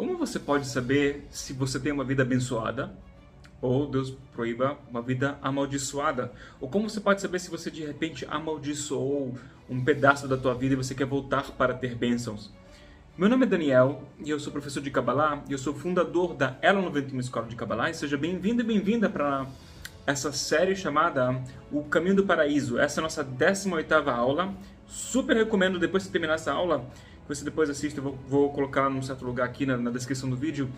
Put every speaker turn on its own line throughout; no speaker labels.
Como você pode saber se você tem uma vida abençoada ou Deus proíba uma vida amaldiçoada? Ou como você pode saber se você de repente amaldiçoou um pedaço da tua vida e você quer voltar para ter bênçãos? Meu nome é Daniel e eu sou professor de Kabbalah e eu sou fundador da Elo 91 Escola de Kabbalah. E seja bem-vindo e bem-vinda para essa série chamada O Caminho do Paraíso. Essa é a nossa 18ª aula. Super recomendo, depois de terminar essa aula, que você depois assista, eu vou colocar num certo lugar aqui na descrição do vídeo,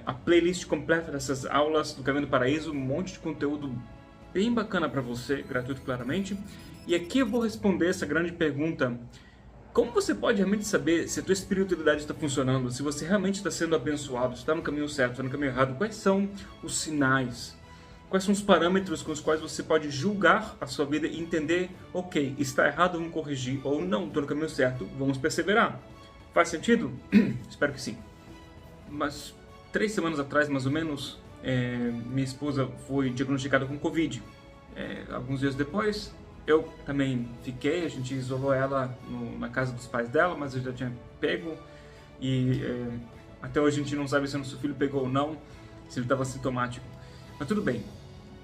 a playlist completa dessas aulas do Caminho do Paraíso, um monte de conteúdo bem bacana para você, gratuito claramente. E aqui eu vou responder essa grande pergunta: como você pode realmente saber se a tua espiritualidade está funcionando, se você realmente está sendo abençoado, se está no caminho certo, está no caminho errado? Quais são os sinais? Quais são os parâmetros com os quais você pode julgar a sua vida e entender, ok, está errado, vamos corrigir, ou não, estou no caminho certo, vamos perseverar? Faz sentido? Espero que sim. Mas 3 semanas atrás, mais ou menos, minha esposa foi diagnosticada com Covid. Alguns dias depois, eu também fiquei, a gente isolou ela na casa dos pais dela, mas eu já tinha pego. E até hoje a gente não sabe se o nosso filho pegou ou não, se ele estava sintomático. Mas tudo bem.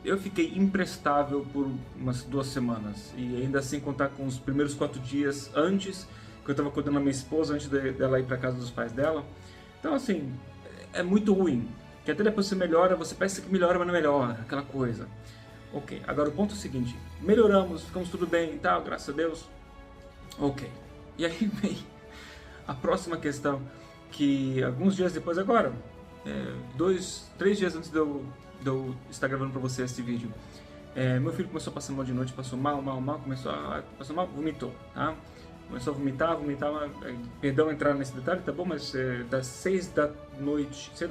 Eu fiquei imprestável por umas 2 semanas. E ainda sem contar com os primeiros 4 dias antes, que eu estava cuidando da minha esposa antes dela ir para casa dos pais dela. Então, assim, é muito ruim. Que até depois você melhora, você pensa que melhora, mas não melhora, aquela coisa. Ok, agora o ponto é o seguinte: melhoramos, ficamos tudo bem e tal, graças a Deus. Ok, e aí vem a próxima questão, que alguns dias depois, agora, 2, 3 dias antes de eu estar gravando para você esse vídeo, meu filho começou a passar mal de noite, passou mal, começou a passar mal, vomitou, tá? Começou a vomitar, perdão entrar nesse detalhe, tá bom? Mas das 6 da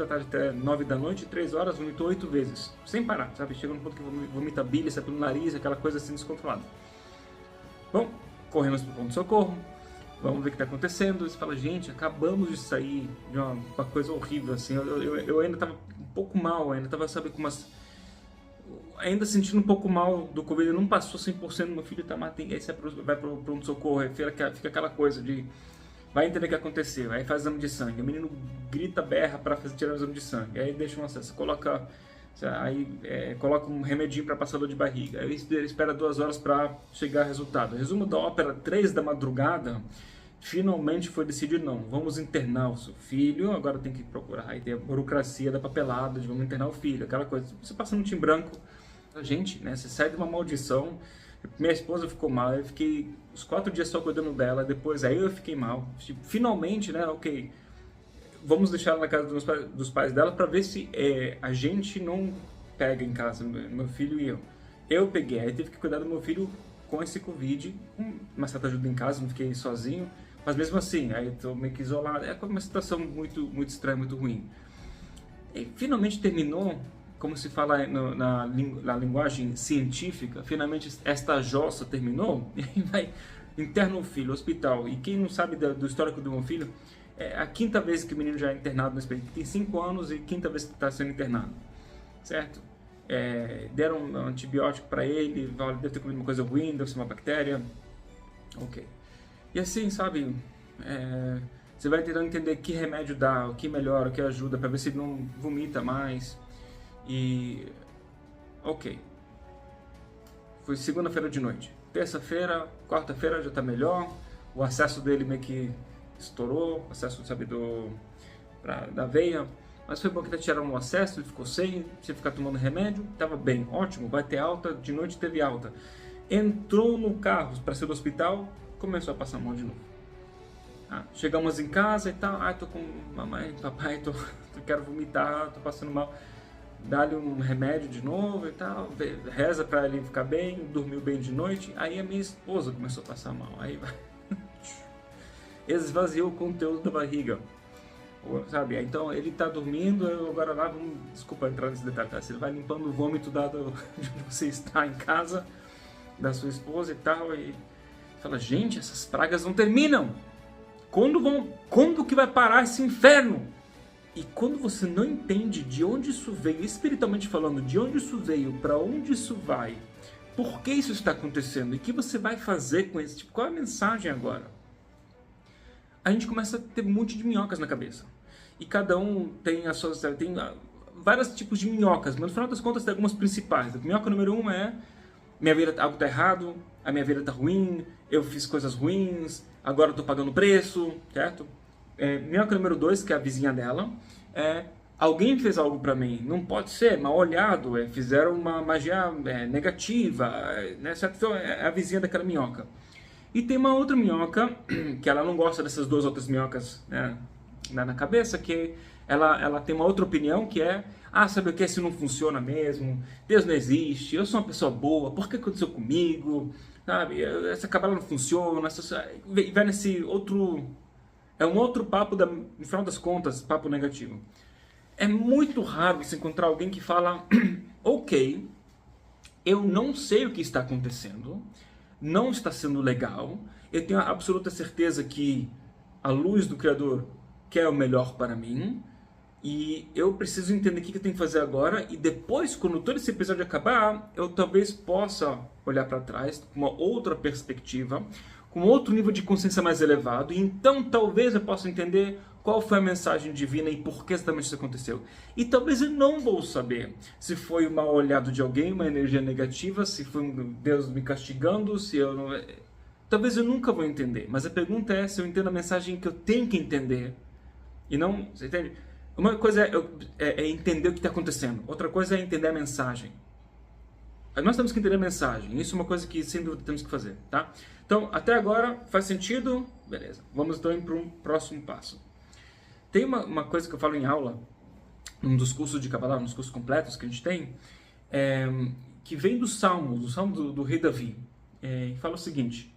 tarde até 9 da noite, 3 horas, vomitou 8 vezes, sem parar, sabe? Chega num ponto que vomita bile, sai pelo nariz, aquela coisa assim descontrolada. Bom, corremos para o ponto-socorro, vamos ver o que está acontecendo. Eles falam: gente, acabamos de sair de uma coisa horrível, assim, eu ainda estava um pouco mal, ainda estava, sabe, com umas... ainda sentindo um pouco mal do Covid, não passou 100%, meu filho tá matando, aí você vai pro pronto-socorro, aí fica aquela coisa de, vai entender o que aconteceu, aí faz exame de sangue, o menino grita, berra para tirar o exame de sangue, aí deixa um acesso, coloca um remedinho para passar dor de barriga, aí espera 2 horas para chegar o resultado. Resumo da ópera: 3 da madrugada, finalmente foi decidido: não, vamos internar o seu filho. Agora tem que procurar, aí tem a burocracia da papelada de vamos internar o filho, aquela coisa, você passa no tim branco. Gente, né, você sai de uma maldição. Minha esposa ficou mal, eu fiquei os 4 dias só cuidando dela, depois aí eu fiquei mal. Finalmente, né, ok, vamos deixar ela na casa dos pais dela para ver se a gente não pega em casa, meu filho e eu. Eu peguei, aí tive que cuidar do meu filho com esse Covid, com uma certa ajuda em casa, não fiquei sozinho, mas mesmo assim, aí estou meio que isolado. É uma situação muito, muito estranha, muito ruim. E finalmente terminou, como se fala na linguagem científica, finalmente esta jossa terminou, e aí vai, interna o filho, hospital. E quem não sabe do histórico do meu filho, é a 5ª vez que o menino já é internado nesse país. Tem 5 anos e 5ª vez que está sendo internado, certo? Deram um antibiótico para ele, deve ter comido uma coisa ruim, deve ser uma bactéria. Ok. E assim, sabe, você vai tentando entender que remédio dá, o que melhora, o que ajuda, para ver se ele não vomita mais. E ok, foi segunda-feira de noite, terça-feira, quarta-feira já está melhor, o acesso dele meio que estourou, o acesso, sabe, da veia, mas foi bom que tiraram o acesso, ele ficou sem ficar tomando remédio, estava bem, ótimo, vai ter alta, de noite teve alta. Entrou no carro para ser do hospital, começou a passar mal de novo. Chegamos em casa e tal, tô com mamãe, papai, quero vomitar, tô passando mal. Dá-lhe um remédio de novo e tal, reza para ele ficar bem, dormiu bem de noite. Aí a minha esposa começou a passar mal, aí vai esvaziou o conteúdo da barriga, sabe? Então ele tá dormindo, eu agora lá, desculpa entrar nesse detalhe, tá? Você vai limpando o vômito de onde você está em casa, da sua esposa e tal, e fala: gente, essas pragas não terminam, quando que vai parar esse inferno? E quando você não entende de onde isso veio, espiritualmente falando, de onde isso veio, para onde isso vai, por que isso está acontecendo e o que você vai fazer com esse tipo, qual é a mensagem agora? A gente começa a ter um monte de minhocas na cabeça. e cada um tem vários tipos de minhocas, mas no final das contas tem algumas principais. A minhoca número 1 é: minha vida, algo está errado, a minha vida está ruim, eu fiz coisas ruins, agora estou pagando preço, certo? Minhoca número 2, que é a vizinha dela, é: alguém fez algo para mim, não pode ser, mal olhado, fizeram uma magia negativa, né, certo? Então é a vizinha daquela minhoca. E tem uma outra minhoca, que ela não gosta dessas duas outras minhocas, né, na cabeça, que ela tem uma outra opinião, que é: sabe o que, isso não funciona mesmo, Deus não existe, eu sou uma pessoa boa, por que aconteceu comigo, sabe, essa cabala não funciona, vai nesse outro, um outro papo, no final das contas, papo negativo. É muito raro você encontrar alguém que fala: ok, eu não sei o que está acontecendo, não está sendo legal, eu tenho a absoluta certeza que a luz do Criador quer o melhor para mim, e eu preciso entender o que eu tenho que fazer agora, e depois, quando todo esse episódio acabar, eu talvez possa olhar para trás com uma outra perspectiva, com outro nível de consciência mais elevado, e então talvez eu possa entender qual foi a mensagem divina e por que exatamente isso aconteceu. E talvez eu não vou saber se foi um mal olhado de alguém, uma energia negativa, se foi Deus me castigando, se eu não... Talvez eu nunca vou entender, mas a pergunta é se eu entendo a mensagem que eu tenho que entender, e não... Você entende? Uma coisa é entender o que está acontecendo, outra coisa é entender a mensagem. Nós temos que entender a mensagem, isso é uma coisa que sem dúvida temos que fazer, tá? Então, até agora, faz sentido? Beleza. Vamos então para um próximo passo. Tem uma coisa que eu falo em aula, num dos cursos de Kabbalah, nos cursos completos que a gente tem, que vem do Salmo do rei Davi, e fala o seguinte,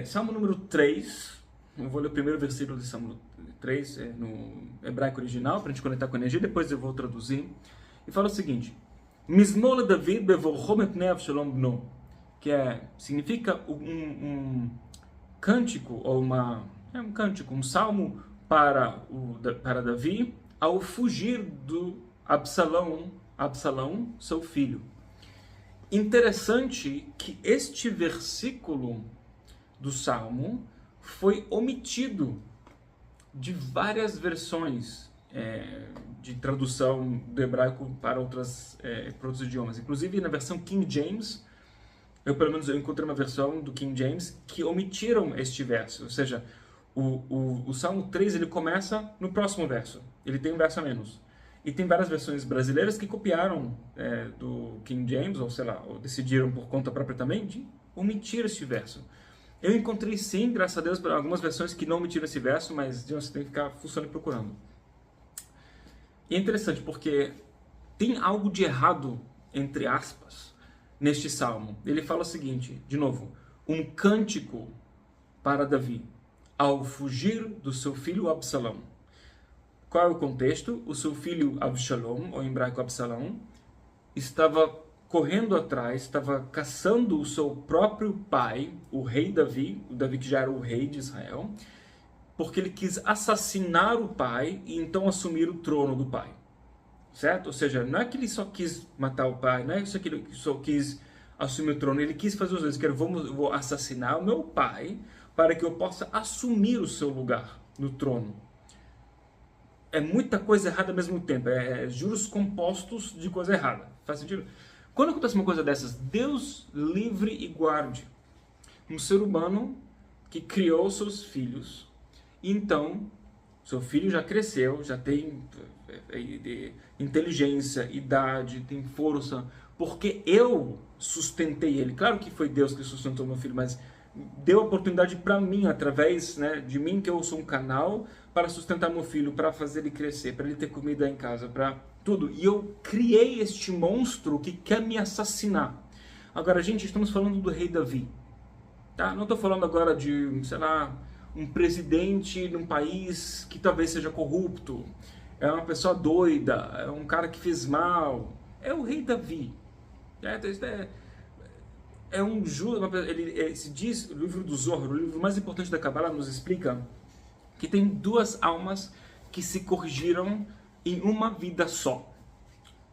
Salmo número 3, eu vou ler o primeiro versículo de Salmo 3, no hebraico original, para a gente conectar com a energia, depois eu vou traduzir, e fala o seguinte: Mizmor David bevorcho mepnei Avshalom bno, que significa um cântico, ou um cântico, um salmo para Davi ao fugir do Absalão, seu filho. Interessante que este versículo do salmo foi omitido de várias versões de tradução do hebraico para outros idiomas. Inclusive na versão King James, eu encontrei uma versão do King James que omitiram este verso, ou seja, o Salmo 3 ele começa no próximo verso, ele tem um verso a menos. E tem várias versões brasileiras que copiaram do King James, ou sei lá, ou decidiram por conta própria também de omitir este verso. Eu encontrei sim, graças a Deus, algumas versões que não omitiram esse verso, mas você tem que ficar fuçando e procurando. E é interessante porque tem algo de errado, entre aspas, neste salmo. Ele fala o seguinte, de novo: um cântico para Davi ao fugir do seu filho Absalão. Qual é o contexto? O seu filho Absalom, ou em hebraico Absalão, estava correndo atrás, estava caçando o seu próprio pai, o rei Davi, o Davi que já era o rei de Israel, porque ele quis assassinar o pai e então assumir o trono do pai. Certo? Ou seja, não é que ele só quis matar o pai, não é isso que ele só quis assumir o trono, ele quis fazer os dois, que eu vou assassinar o meu pai para que eu possa assumir o seu lugar no trono. É muita coisa errada ao mesmo tempo, juros compostos de coisa errada. Faz sentido? Quando acontece uma coisa dessas, Deus livre e guarde um ser humano que criou seus filhos, e então seu filho já cresceu, já tem inteligência, idade, tem força, porque eu sustentei ele. Claro que foi Deus que sustentou meu filho, mas deu a oportunidade para mim, através de mim, que eu sou um canal, para sustentar meu filho, para fazer ele crescer, para ele ter comida em casa, para tudo. E eu criei este monstro que quer me assassinar. Agora, gente, estamos falando do rei Davi. Tá? Não estou falando agora de, sei lá, um presidente de um país que talvez seja corrupto, é uma pessoa doida, é um que fez mal. É o rei Davi. É um justo. Ele se diz, o livro do Zohar, o livro mais importante da Kabbalah, nos explica que tem duas almas que se corrigiram em uma vida só.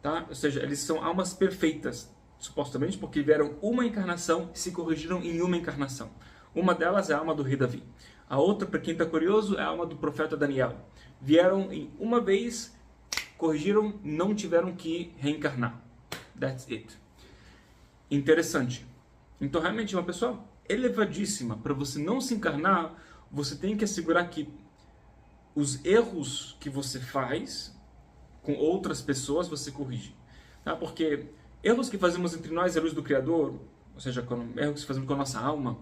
Tá? Ou seja, eles são almas perfeitas, supostamente, porque vieram uma encarnação e se corrigiram em uma encarnação. Uma delas é a alma do rei Davi. A outra, para quem está curioso, é a alma do profeta Daniel. Vieram em uma vez, corrigiram, não tiveram que reencarnar. That's it. Interessante. Então, realmente, uma pessoa elevadíssima. Para você não se encarnar, você tem que assegurar que os erros que você faz com outras pessoas, você corrige. Tá? Porque erros que fazemos entre nós e a luz do Criador, ou seja, erros que fazemos com a nossa alma,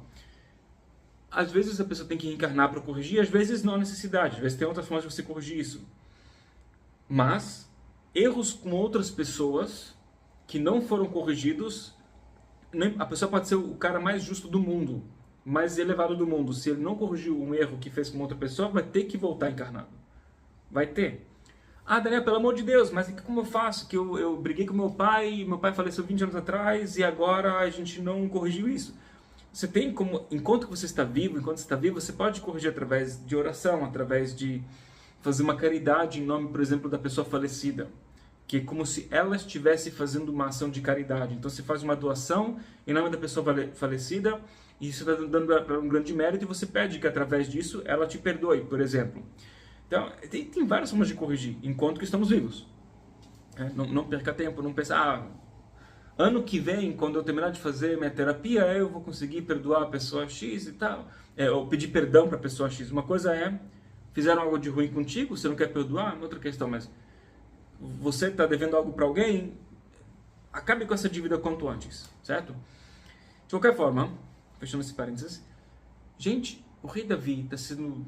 às vezes a pessoa tem que reencarnar para corrigir, às vezes não há necessidade, às vezes tem outras formas de você corrigir isso. Mas, erros com outras pessoas que não foram corrigidos, a pessoa pode ser o cara mais justo do mundo, mais elevado do mundo. Se ele não corrigiu um erro que fez com outra pessoa, vai ter que voltar encarnado. Vai ter. Ah, Daniel, pelo amor de Deus, mas como eu faço? Que eu briguei com meu pai faleceu 20 anos atrás e agora a gente não corrigiu isso. Você tem como, enquanto você está vivo, você pode corrigir através de oração, através de fazer uma caridade em nome, por exemplo, da pessoa falecida. Que é como se ela estivesse fazendo uma ação de caridade. Então você faz uma doação em nome da pessoa falecida e isso está dando para um grande mérito e você pede que através disso ela te perdoe, por exemplo. Então tem várias formas de corrigir enquanto que estamos vivos. Não perca tempo, não pense, ano que vem, quando eu terminar de fazer minha terapia, eu vou conseguir perdoar a pessoa X e tal. Ou pedir perdão para a pessoa X. Uma coisa é, fizeram algo de ruim contigo, você não quer perdoar, outra questão, mas você está devendo algo para alguém, acabe com essa dívida quanto antes, certo? De qualquer forma, fechando esse parênteses, gente, o rei Davi está sendo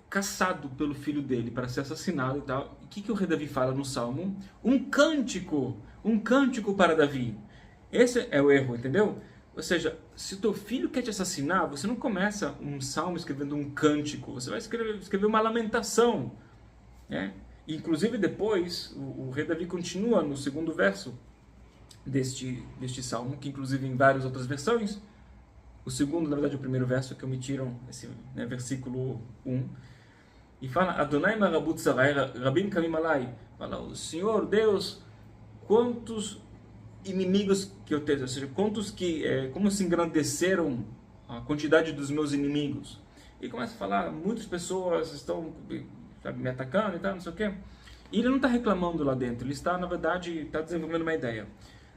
caçado pelo filho dele para ser assassinado e tal. O que o rei Davi fala no Salmo? Um cântico para Davi. Esse é o erro, entendeu? Ou seja, se o teu filho quer te assassinar, você não começa um salmo escrevendo um cântico, você vai escrever uma lamentação, né? Inclusive depois, o rei Davi continua no segundo verso deste salmo, que inclusive em várias outras versões, o segundo, na verdade, o primeiro verso que omitiram, esse, né, versículo 1, e fala, Adonai marabut sarai, rabim kamim alai, fala, o Senhor Deus, quantos inimigos que eu tenho, ou seja, como se engrandeceram a quantidade dos meus inimigos. E começa a falar, muitas pessoas estão me atacando e tal, não sei o quê. E ele não está reclamando lá dentro, ele está, na verdade, está desenvolvendo uma ideia.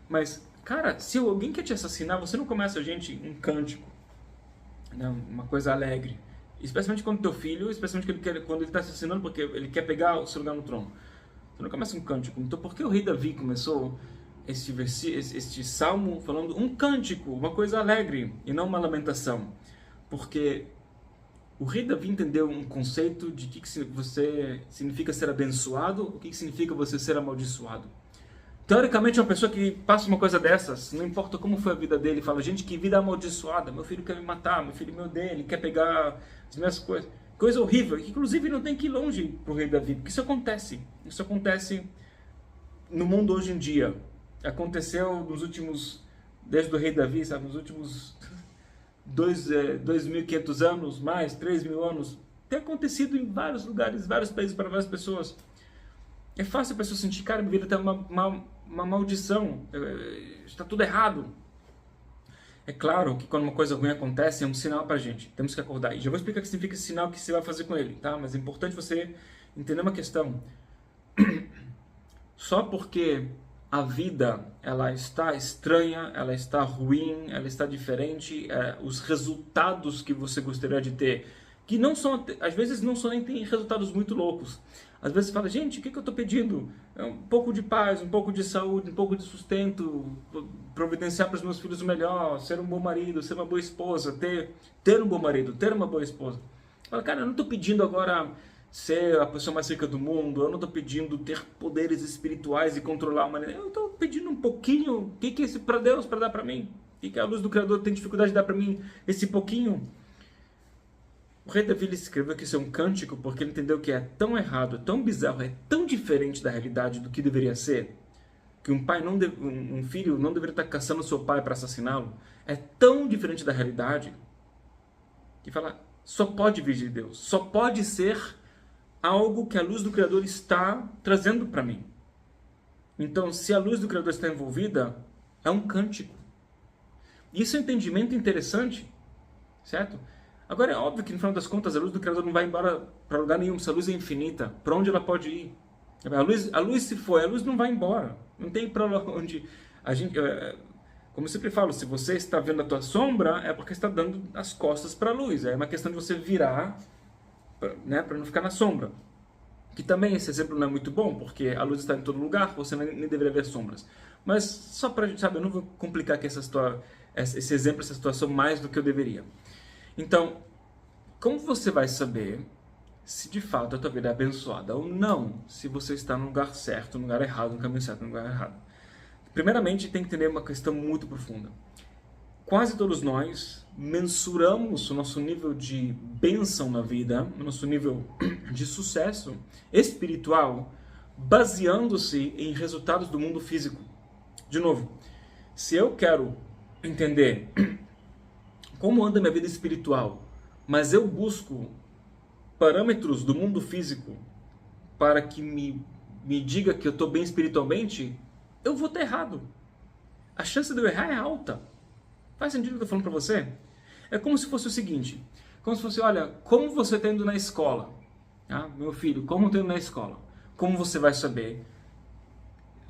Mas, cara, se alguém quer te assassinar, você não começa, gente, um cântico, né, uma coisa alegre. Especialmente quando teu filho, especialmente quando ele está assassinando porque ele quer pegar o seu lugar no trono. Você não começa um cântico. Então, por que o rei Davi começou este salmo falando um cântico, uma coisa alegre, e não uma lamentação? Porque o rei Davi entendeu um conceito de que você significa ser abençoado, o que significa você ser amaldiçoado. Teoricamente, uma pessoa que passa uma coisa dessas, não importa como foi a vida dele, fala, gente, que vida amaldiçoada, meu filho quer me matar, meu filho me odeia, ele quer pegar as minhas coisas. Coisa horrível, que inclusive não tem que ir longe para o rei Davi, porque isso acontece no mundo hoje em dia. Aconteceu desde o rei Davi, sabe, nos últimos 2.500 anos, mais 3.000 anos, tem acontecido em vários lugares, vários países, para várias pessoas. É fácil a pessoa sentir, cara, minha vida tem uma maldição, está tudo errado. É claro que quando uma coisa ruim acontece, é um sinal pra gente, temos que acordar. E já vou explicar o que significa esse sinal que você vai fazer com ele, tá? Mas é importante você entender uma questão. Só porque a vida, ela está estranha, ela está ruim, ela está diferente, os resultados que você gostaria de ter, que não são, às vezes não são nem tem resultados muito loucos. Às vezes você fala, gente, o que eu estou pedindo? É um pouco de paz, um pouco de saúde, um pouco de sustento, providenciar para os meus filhos o melhor, ser um bom marido, ser uma boa esposa, ter um bom marido, ter uma boa esposa. Fala, cara, eu não estou pedindo agora ser a pessoa mais rica do mundo, eu não estou pedindo ter poderes espirituais e controlar a humanidade, eu estou pedindo um pouquinho, o que é isso para Deus, para dar para mim? O que a luz do Criador tem dificuldade de dar para mim esse pouquinho? O rei Davi escreveu que isso é um cântico porque ele entendeu que é tão errado, tão bizarro, é tão diferente da realidade do que deveria ser, que um filho não deveria estar caçando seu pai para assassiná-lo, é tão diferente da realidade, que fala, só pode vir de Deus, só pode ser algo que a luz do Criador está trazendo para mim. Então, se a luz do Criador está envolvida, é um cântico. Isso é um entendimento interessante. certo? Agora é óbvio que no final das contas a luz do Criador não vai embora para lugar nenhum, se a luz é infinita, para onde ela pode ir? A luz se foi, a luz não vai embora, não tem para onde a gente... Como eu sempre falo, se você está vendo a tua sombra, é porque está dando as costas para a luz, é uma questão de você virar, né, para não ficar na sombra. Que também esse exemplo não é muito bom, porque a luz está em todo lugar, você nem deveria ver sombras. Mas só para a gente saber, eu não vou complicar aqui esse exemplo, essa situação mais do que eu deveria. Então, como você vai saber se de fato a tua vida é abençoada ou não, se você está no lugar certo, no lugar errado, no caminho certo, no lugar errado? Primeiramente, tem que entender uma questão muito profunda. Quase todos nós mensuramos o nosso nível de bênção na vida, o nosso nível de sucesso espiritual, baseando-se em resultados do mundo físico. De novo, se eu quero entender como anda minha vida espiritual, mas eu busco parâmetros do mundo físico para que me diga que eu estou bem espiritualmente, eu vou estar errado. A chance de eu errar é alta. Faz sentido o que eu estou falando para você? É como se fosse o seguinte, como se fosse, olha, como você está indo na escola? Ah, meu filho, como eu estou indo na escola? Como você vai saber?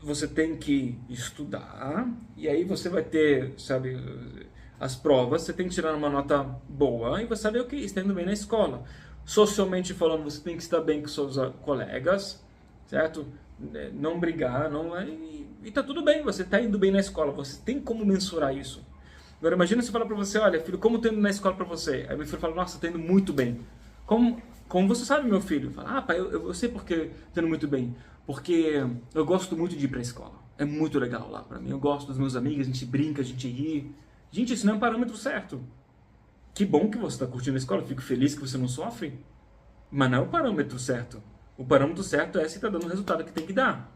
Você tem que estudar, e aí você vai ter, sabe, as provas, você tem que tirar uma nota boa, e você sabe o que está indo bem na escola. Socialmente falando, você tem que estar bem com seus colegas, certo? Não brigar, e tá tudo bem, você está indo bem na escola, você tem como mensurar isso. Agora imagina se eu falar para você, olha filho, como eu estou indo na escola para você? Aí meu filho fala, nossa, está indo muito bem. Como você sabe, meu filho? Fala, pai, eu sei porque estou indo muito bem. Porque eu gosto muito de ir para a escola. É muito legal lá para mim. Eu gosto dos meus amigos, a gente brinca, a gente ri. Gente, isso não é um parâmetro certo. Que bom que você está curtindo a escola, eu fico feliz que você não sofre. Mas não é o parâmetro certo. O parâmetro certo é se está dando o resultado que tem que dar.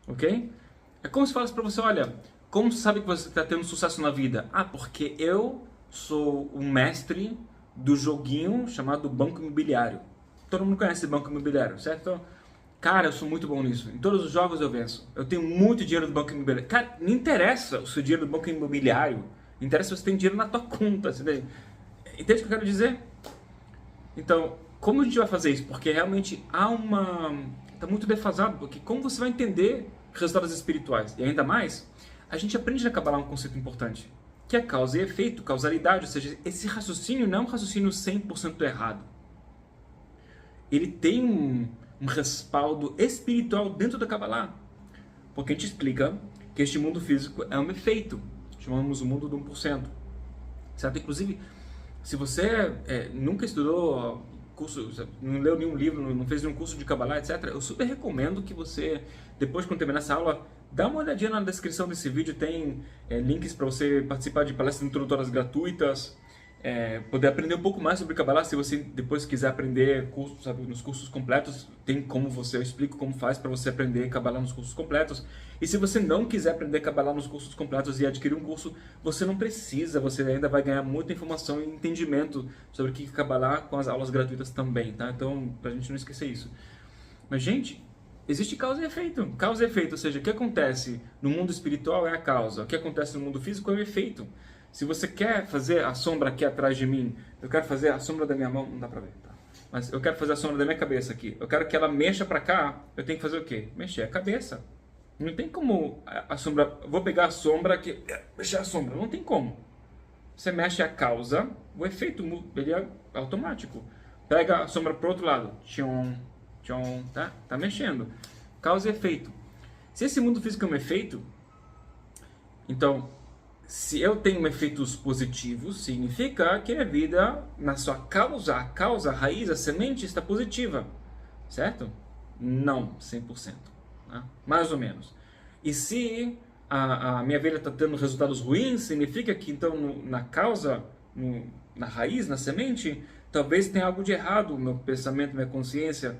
Ok? É como se falasse para você, olha, como você sabe que você está tendo sucesso na vida? Ah, porque eu sou um mestre do joguinho chamado Banco Imobiliário. Todo mundo conhece Banco Imobiliário, certo? Então, cara, eu sou muito bom nisso. Em todos os jogos eu venço. Eu tenho muito dinheiro do Banco Imobiliário. Cara, não interessa o seu dinheiro do Banco Imobiliário. Interessa se você tem dinheiro na tua conta. Entende o que eu quero dizer? Então, como a gente vai fazer isso? Porque realmente está muito defasado. Porque como você vai entender resultados espirituais? E ainda mais, a gente aprende na Kabbalah um conceito importante, que é causa e efeito, causalidade. Ou seja, esse raciocínio não é um raciocínio 100% errado. Ele tem um respaldo espiritual dentro da Kabbalah. Porque a gente explica que este mundo físico é um efeito. Chamamos o mundo do 1%. Certo? Inclusive, se você nunca estudou curso, não leu nenhum livro, não fez nenhum curso de Kabbalah, etc., eu super recomendo que você, depois quando terminar essa aula, dá uma olhadinha na descrição desse vídeo, tem links para você participar de palestras introdutórias gratuitas, poder aprender um pouco mais sobre Kabbalah. Se você depois quiser aprender cursos, sabe, nos cursos completos, tem como eu explico como faz para você aprender Kabbalah nos cursos completos. E se você não quiser aprender Kabbalah nos cursos completos e adquirir um curso, você não precisa, você ainda vai ganhar muita informação e entendimento sobre o que é Kabbalah com as aulas gratuitas também, tá? Então, pra gente não esquecer isso. Mas, gente, existe causa e efeito. Causa e efeito, ou seja, o que acontece no mundo espiritual é a causa, o que acontece no mundo físico é o efeito. Se você quer fazer a sombra aqui atrás de mim, eu quero fazer a sombra da minha mão, não dá pra ver, tá? Mas eu quero fazer a sombra da minha cabeça aqui. Eu quero que ela mexa pra cá, eu tenho que fazer o quê? Mexer a cabeça. Não tem como a sombra... Vou pegar a sombra aqui, mexer a sombra. Não tem como. Você mexe a causa, o efeito ele é automático. Pega a sombra pro outro lado. Tchon, tchon, tá? Tá mexendo. Causa e efeito. Se esse mundo físico é um efeito, então, se eu tenho efeitos positivos, significa que a vida, na sua causa, a raiz, a semente está positiva. Certo? Não 100%. Né? Mais ou menos. E se a minha vida está tendo resultados ruins, significa que então na causa, na raiz, na semente, talvez tenha algo de errado, o meu pensamento, minha consciência,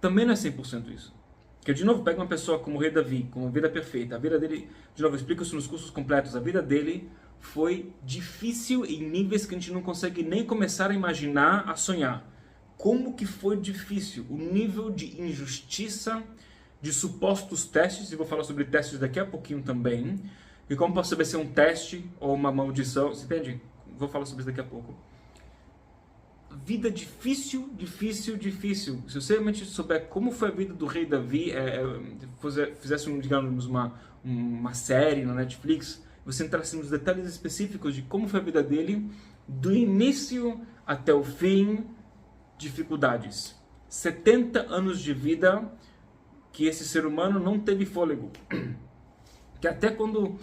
também não é 100% isso. Porque, de novo, pega uma pessoa como o rei Davi, com uma vida perfeita, a vida dele, de novo, eu explico isso nos cursos completos, a vida dele foi difícil em níveis que a gente não consegue nem começar a imaginar, a sonhar. Como que foi difícil? O nível de injustiça, de supostos testes, e vou falar sobre testes daqui a pouquinho também, e como pode saber se é um teste ou uma maldição, você entende? Vou falar sobre isso daqui a pouco. vida difícil. Se você realmente souber como foi a vida do rei Davi, fizesse, digamos, uma série na Netflix, você entrasse nos detalhes específicos de como foi a vida dele, do início até o fim, dificuldades. 70 anos de vida que esse ser humano não teve fôlego. Que até quando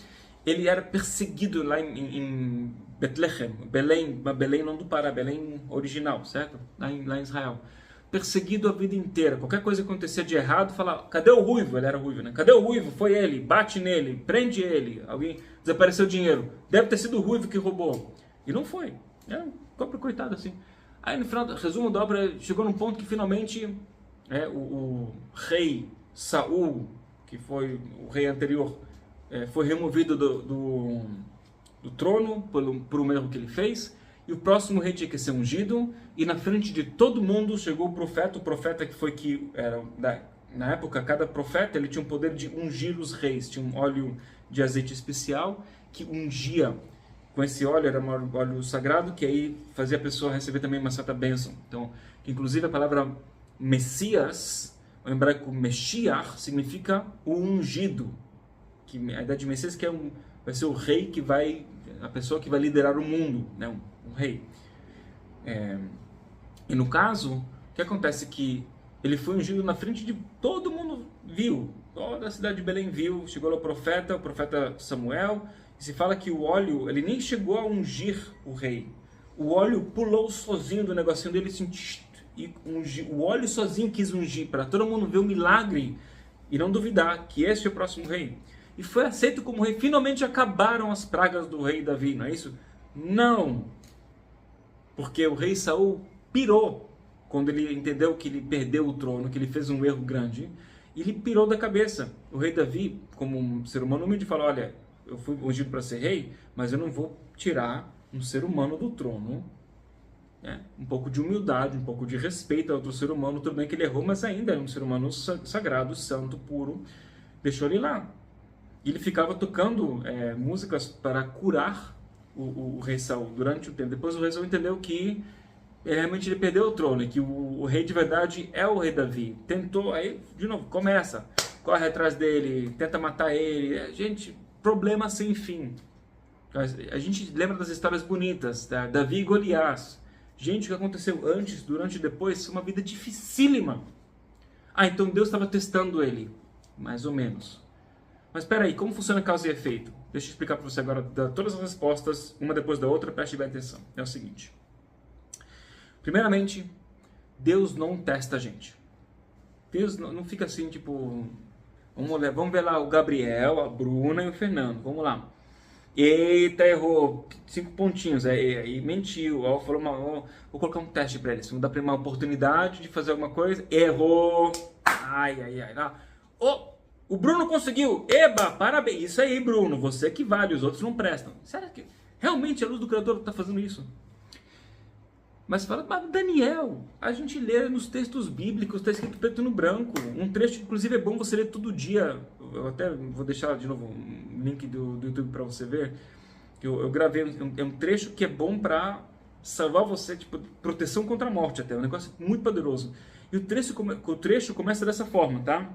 ele era perseguido lá em Betlehem, Belém não do Pará, Belém original, certo? Lá em Israel. Perseguido a vida inteira. Qualquer coisa que acontecia de errado, falava, cadê o ruivo? Ele era ruivo, né? Cadê o ruivo? Foi ele, bate nele, prende ele. Alguém desapareceu o dinheiro. Deve ter sido o ruivo que roubou. E não foi. É um pobre coitado assim. Aí no final, resumo da obra, chegou num ponto que finalmente o rei Saul, que foi o rei anterior, foi removido do trono por um erro que ele fez, e o próximo rei tinha que ser ungido, e na frente de todo mundo chegou o profeta que era, na época, cada profeta ele tinha o poder de ungir os reis, tinha um óleo de azeite especial que ungia. Com esse óleo, era um óleo sagrado, que aí fazia a pessoa receber também uma certa bênção. Então, inclusive a palavra Messias, o hebraico Meshiach, significa o ungido. Que a ideia de Messias que vai ser o rei a pessoa que vai liderar o mundo, né? Um rei. E no caso, o que acontece é que ele foi ungido na frente de todo mundo, viu, toda a cidade de Belém viu, chegou lá o profeta Samuel, e se fala que o óleo, ele nem chegou a ungir o rei, o óleo pulou sozinho do negocinho dele, assim, e o óleo sozinho quis ungir, para todo mundo ver o milagre, e não duvidar que esse é o próximo rei. E foi aceito como rei. Finalmente acabaram as pragas do rei Davi, não é isso? Não! Porque o rei Saul pirou quando ele entendeu que ele perdeu o trono, que ele fez um erro grande. E ele pirou da cabeça. O rei Davi, como um ser humano humilde, falou, olha, eu fui ungido para ser rei, mas eu não vou tirar um ser humano do trono. Um pouco de humildade, um pouco de respeito a outro ser humano. Tudo bem que ele errou, mas ainda é um ser humano sagrado, santo, puro. Deixou ele lá. E ele ficava tocando músicas para curar o rei Saul durante o tempo. Depois o rei Saul entendeu que realmente ele perdeu o trono e que o rei de verdade é o rei Davi. Tentou, aí de novo, começa, corre atrás dele, tenta matar ele. Gente, problema sem fim. A gente lembra das histórias bonitas, Davi e Goliás. Gente, o que aconteceu antes, durante e depois, uma vida dificílima. Então Deus estava testando ele, mais ou menos. Mas espera aí, como funciona causa e efeito? Deixa eu explicar para você agora, dar todas as respostas, uma depois da outra, preste bem atenção. É o seguinte. Primeiramente, Deus não testa a gente. Deus não fica assim, tipo, vamos ver lá o Gabriel, a Bruna e o Fernando, vamos lá. Eita, errou, 5 pontinhos, aí mentiu, falou, vou colocar um teste para eles, vou dar para ele uma oportunidade de fazer alguma coisa, errou, lá. O Bruno conseguiu! Eba, parabéns! Isso aí, Bruno, você que vale, os outros não prestam. Sério que realmente a luz do Criador está fazendo isso? Mas fala, mas Daniel, a gente lê nos textos bíblicos, está escrito preto no branco. Um trecho, inclusive, é bom você ler todo dia. Eu até vou deixar de novo um link do YouTube para você ver. Eu gravei, é um trecho que é bom para salvar você, tipo, proteção contra a morte até. É um negócio muito poderoso. E o trecho começa dessa forma, tá?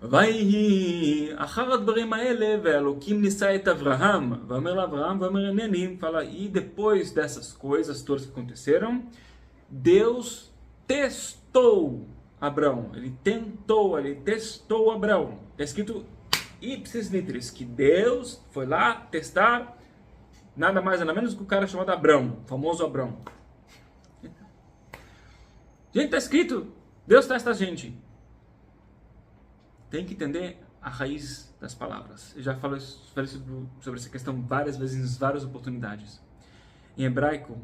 ויהי אחר הדברים האלה והאלוקים ניסה את אברהם ואומר לאברהם ואומר הנני, fala, e depois dessas coisas todas que aconteceram, Deus testou Abraão, ele testou Abraão, está escrito ipsis litteris, que Deus foi lá testar nada mais nada menos que o cara chamado Abraão, o famoso Abraão. Gente, está escrito, Deus testa a gente. Tem que entender a raiz das palavras. Eu já falei sobre essa questão várias vezes, em várias oportunidades. Em hebraico,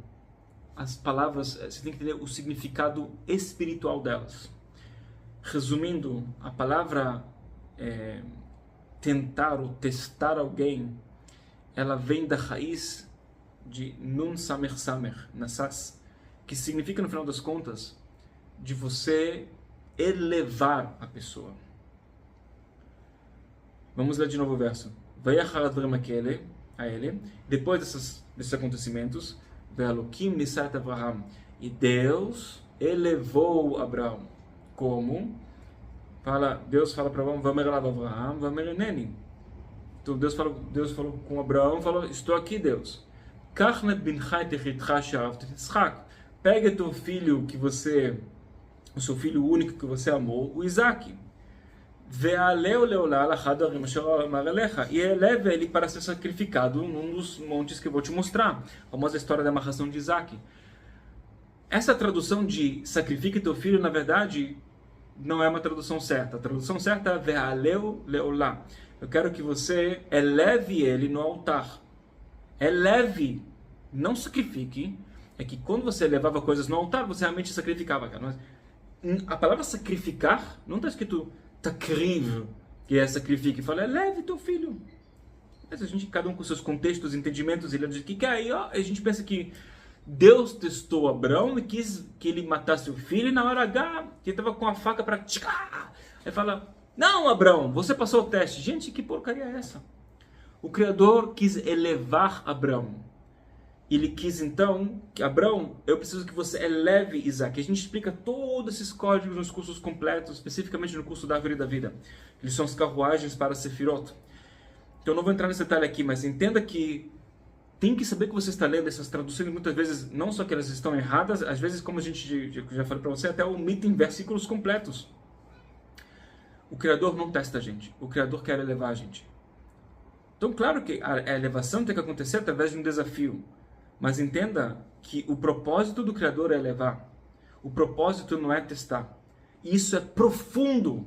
as palavras, você tem que entender o significado espiritual delas. Resumindo, a palavra tentar ou testar alguém, ela vem da raiz de Nun Samer Samer, Nassas, que significa, no final das contas, de você elevar a pessoa. Vamos ler de novo o verso. Depois desses acontecimentos, Ve'elokim nisa et Avraham. E Deus elevou Abraão. Como? Deus fala para Abraão, vamer elav Avraham, vamer eneni. Então Deus falou com Abraão, falou, estou aqui, Deus. Kachnet bincha et echitcha she'ahavta et Yitzchak. Pega teu filho o seu filho único que você amou, o Isaac. Ve'aleu leolá lachad harim asher amar elecha. E eleve ele para ser sacrificado num dos montes que eu vou te mostrar. A famosa história da amarração de Isaac. Essa tradução de sacrifique teu filho, na verdade, não é uma tradução certa. A tradução certa é ve'aleu leolá. Eu quero que você eleve ele no altar. Eleve, não sacrifique. É que quando você levava coisas no altar, você realmente sacrificava. A palavra sacrificar não está escrito takriv, que é sacrifique. Fala, eleve teu filho. Mas a gente, cada um com seus contextos, entendimentos, ele diz que aí, ó, a gente pensa que Deus testou Abraão e quis que ele matasse o filho, e na hora H, que ele estava com a faca para... Aí fala, não, Abraão, você passou o teste. Gente, que porcaria é essa? O Criador quis elevar Abraão. Ele quis então, que Abraão, eu preciso que você eleve Isaac. A gente explica todos esses códigos nos cursos completos, especificamente no curso da Árvore da Vida. Eles são as carruagens para Sefirot. Então eu não vou entrar nesse detalhe aqui, mas entenda que tem que saber que você está lendo essas traduções, muitas vezes, não só que elas estão erradas, às vezes, como a gente já falei para você, até omitem versículos completos. O Criador não testa a gente, o Criador quer elevar a gente. Então, claro que a elevação tem que acontecer através de um desafio, mas entenda que o propósito do Criador é elevar. O propósito não é testar. Isso é profundo,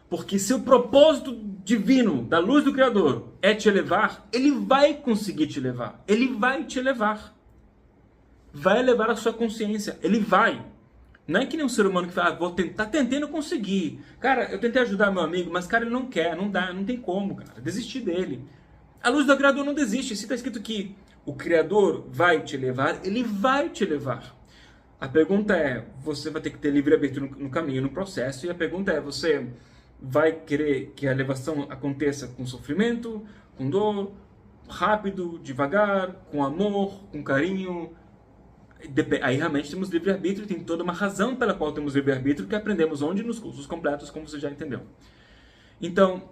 porque se o propósito divino da luz do Criador é te elevar, ele vai conseguir te levar. Ele vai te elevar. Vai elevar a sua consciência. Ele vai. Não é que nem um ser humano que fala, vou tentar, tentando conseguir. Cara, eu tentei ajudar meu amigo, mas cara, ele não quer, não dá, não tem como, cara. Desistir dele. A luz do Criador não desiste. Se está escrito que o Criador vai te levar, ele vai te levar. A pergunta é, você vai ter que ter livre-arbítrio no caminho, no processo, e a pergunta é, você vai querer que a elevação aconteça com sofrimento, com dor, rápido, devagar, com amor, com carinho? Aí realmente temos livre-arbítrio, tem toda uma razão pela qual temos livre-arbítrio, que aprendemos onde? Nos cursos completos, como você já entendeu. Então,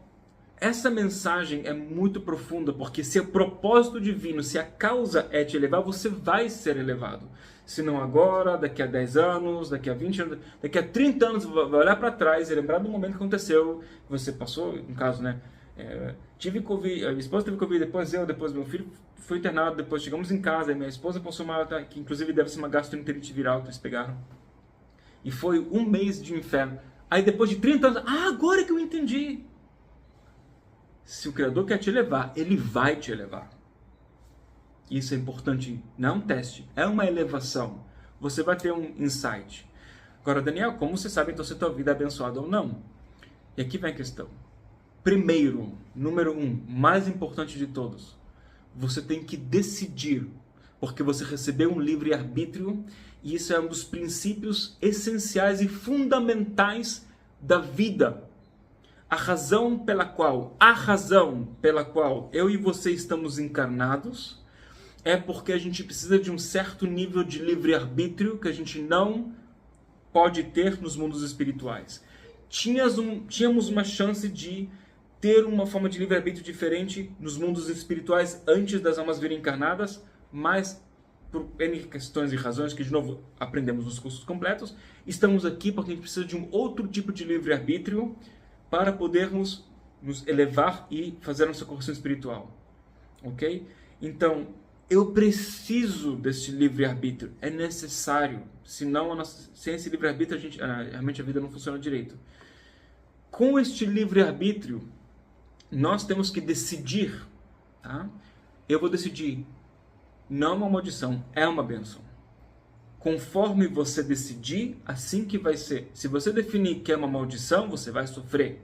essa mensagem é muito profunda, porque se o propósito divino, se a causa é te elevar, você vai ser elevado. Se não agora, daqui a 10 anos, daqui a 20 anos, daqui a 30 anos, vai olhar para trás e lembrar do momento que aconteceu, você passou, no caso, né? Tive Covid, a minha esposa teve Covid, depois meu filho foi internado, depois chegamos em casa, minha esposa passou uma, que inclusive deve ser uma gastroenterite viral que eles pegaram. E foi um mês de inferno. Aí depois de 30 anos, agora que eu entendi. Se o Criador quer te elevar, ele vai te elevar. Isso é importante, não é um teste, é uma elevação. Você vai ter um insight. Agora, Daniel, como você sabe então se a tua vida é abençoada ou não? E aqui vem a questão. Primeiro, número 1, mais importante de todos, você tem que decidir, porque você recebeu um livre-arbítrio, e isso é um dos princípios essenciais e fundamentais da vida. A razão pela qual eu e você estamos encarnados é porque a gente precisa de um certo nível de livre-arbítrio que a gente não pode ter nos mundos espirituais. Tínhamos uma chance de ter uma forma de livre-arbítrio diferente nos mundos espirituais antes das almas virem encarnadas, mas por N questões e razões que, de novo, aprendemos nos cursos completos, estamos aqui porque a gente precisa de um outro tipo de livre-arbítrio para podermos nos elevar e fazer a nossa correção espiritual. Ok? Então, eu preciso desse livre-arbítrio. É necessário. Senão, sem esse livre-arbítrio, realmente a vida não funciona direito. Com este livre-arbítrio, nós temos que decidir. Tá? Eu vou decidir. Não é uma maldição, é uma bênção. Conforme você decidir, assim que vai ser. Se você definir que é uma maldição, você vai sofrer.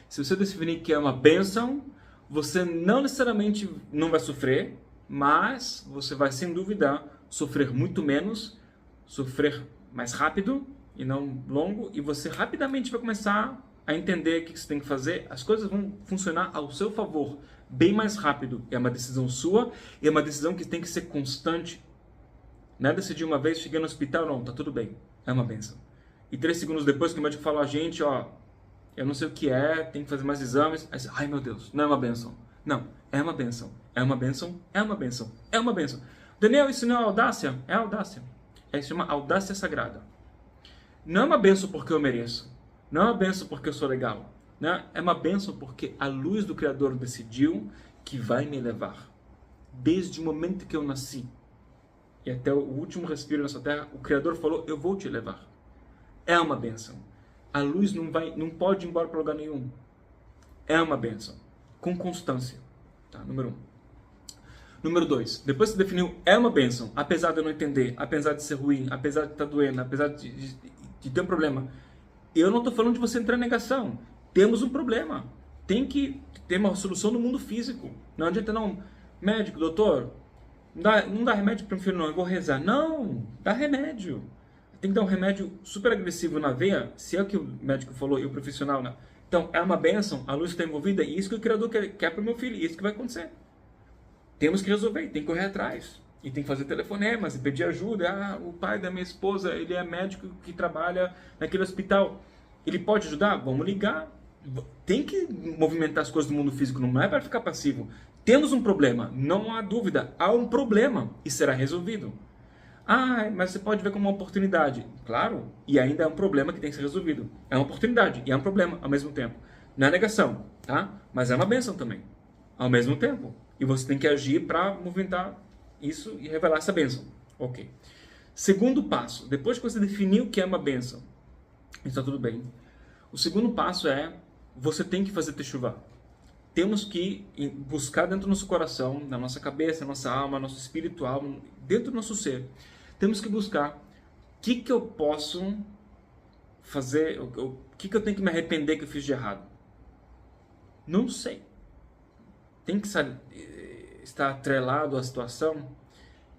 Se você definir que é uma bênção, você não necessariamente não vai sofrer, mas você vai, sem dúvida, sofrer muito menos, sofrer mais rápido e não longo, e você rapidamente vai começar a entender o que você tem que fazer. As coisas vão funcionar ao seu favor, bem mais rápido. É uma decisão sua, e é uma decisão que tem que ser constante. Não é decidir uma vez, cheguei no hospital, não, tá tudo bem. É uma bênção. E 3 segundos depois que o médico fala, gente, ó, eu não sei o que é, tem que fazer mais exames. Aí você, ai meu Deus, não é uma bênção. Não, é uma bênção. É uma bênção, é uma bênção, é uma bênção. Daniel, isso não é audácia? É audácia. Isso chama audácia sagrada. Não é uma bênção porque eu mereço. Não é uma bênção porque eu sou legal. Né? É uma bênção porque a luz do Criador decidiu que vai me levar. Desde o momento que eu nasci e até o último respiro nessa terra, o Criador falou, eu vou te levar. É uma bênção. A luz não pode ir embora para lugar nenhum. É uma bênção. Com constância. Tá? Número 1. Número 2. Depois que você definiu, é uma bênção. Apesar de eu não entender, apesar de ser ruim, apesar de estar doendo, apesar de ter um problema. Eu não estou falando de você entrar em negação. Temos um problema. Tem que ter uma solução no mundo físico. Não adianta não, médico, doutor, não dá remédio para o filho não, eu vou rezar. Não, dá remédio. Tem que dar um remédio super agressivo na veia, se é o que o médico falou e o profissional, né? Então, é uma bênção, a luz está envolvida, e isso que o Criador quer para o meu filho, e isso que vai acontecer. Temos que resolver, tem que correr atrás. E tem que fazer telefonemas e pedir ajuda. Ah, o pai da minha esposa, ele é médico que trabalha naquele hospital. Ele pode ajudar? Vamos ligar. Tem que movimentar as coisas do mundo físico, não é para ficar passivo. Temos um problema, não há dúvida, há um problema e será resolvido. Ah, mas você pode ver como uma oportunidade. Claro, e ainda é um problema que tem que ser resolvido. É uma oportunidade e é um problema ao mesmo tempo. Não é negação, tá? Mas é uma bênção também, ao mesmo tempo. E você tem que agir para movimentar isso e revelar essa bênção. Ok. Segundo passo, depois que você definiu que é uma bênção, está tudo bem. O segundo passo é, você tem que fazer teshuvá. Temos que buscar dentro do nosso coração, na nossa cabeça, na nossa alma, nosso espiritual, dentro do nosso ser. Temos que buscar o que eu posso fazer, o que eu tenho que me arrepender que eu fiz de errado. Não sei. Tem que estar atrelado à situação.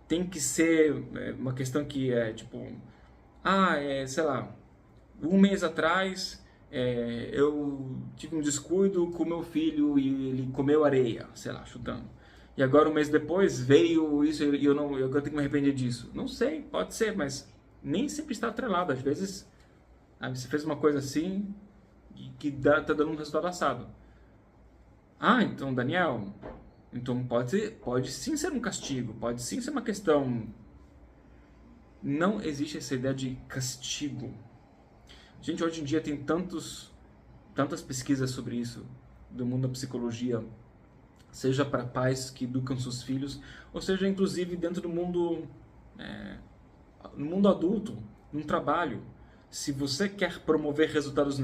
Tem que ser uma questão que é tipo, sei lá, um mês atrás eu tive um descuido com meu filho e ele comeu areia, sei lá, chutando. E agora um mês depois veio isso e eu tenho que me arrepender disso. Não sei, pode ser, mas nem sempre está atrelado. Às vezes você fez uma coisa assim que está dando um resultado assado. Então Daniel, então pode sim ser um castigo, pode sim ser uma questão. Não existe essa ideia de castigo. Gente, hoje em dia tem tantas pesquisas sobre isso, do mundo da psicologia, seja para pais que educam seus filhos, ou seja, inclusive dentro do mundo, no mundo adulto, no trabalho. Se você quer promover resultados